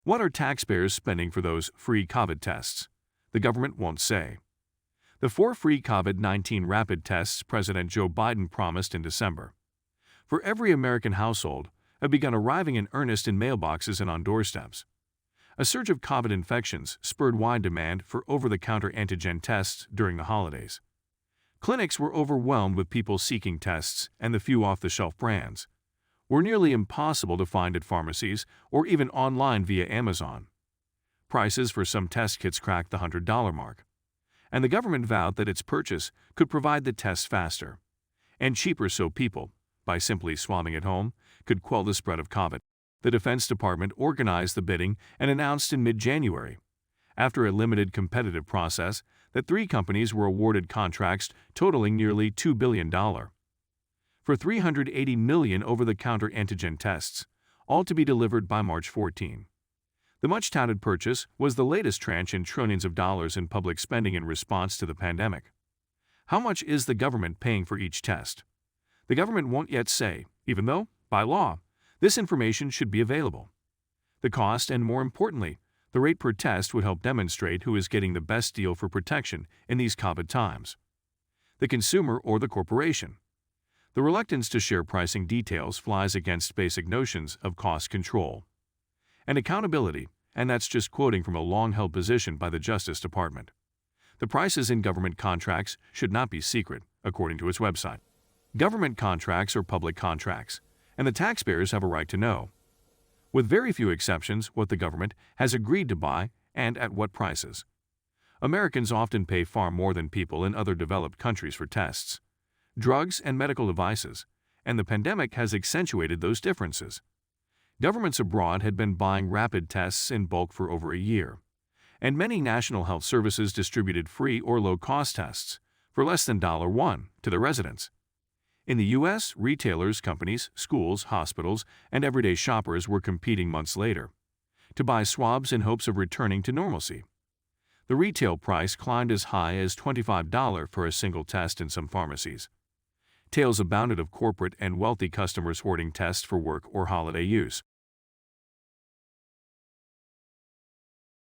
What are taxpayers spending for those free COVID tests? The government won't say. The 4 free COVID-19 rapid tests President Joe Biden promised in December for every American household have begun arriving in earnest in mailboxes and on doorsteps. A surge of COVID infections spurred wide demand for over-the-counter antigen tests during the holidays. Clinics were overwhelmed with people seeking tests, and the few off-the-shelf brands were nearly impossible to find at pharmacies or even online via Amazon. Prices for some test kits cracked the $100 mark, and the government vowed that its purchase could provide the tests faster and cheaper so people, by simply swabbing at home, could quell the spread of COVID. The Defense Department organized the bidding and announced in mid-January, after a limited competitive process, that 3 companies were awarded contracts totaling nearly $2 billion for 380 million over-the-counter antigen tests, all to be delivered by March 14. The much-touted purchase was the latest tranche in trillions of dollars in public spending in response to the pandemic. How much is the government paying for each test? The government won't yet say, even though, by law, this information should be available. The cost and, more importantly, the rate per test would help demonstrate who is getting the best deal for protection in these COVID times: the consumer or the corporation. The reluctance to share pricing details flies against basic notions of cost control and accountability, and that's just quoting from a long-held position by the Justice Department. The prices in government contracts should not be secret, according to its website. Government contracts are public contracts, and the taxpayers have a right to know, with very few exceptions, what the government has agreed to buy and at what prices. Americans often pay far more than people in other developed countries for tests, drugs, and medical devices, and the pandemic has accentuated those differences. Governments abroad had been buying rapid tests in bulk for over a year, and many national health services distributed free or low-cost tests for less than $1 to their residents. In the U.S., retailers, companies, schools, hospitals, and everyday shoppers were competing months later to buy swabs in hopes of returning to normalcy. The retail price climbed as high as $25 for a single test in some pharmacies. Tales abounded of corporate and wealthy customers hoarding tests for work or holiday use.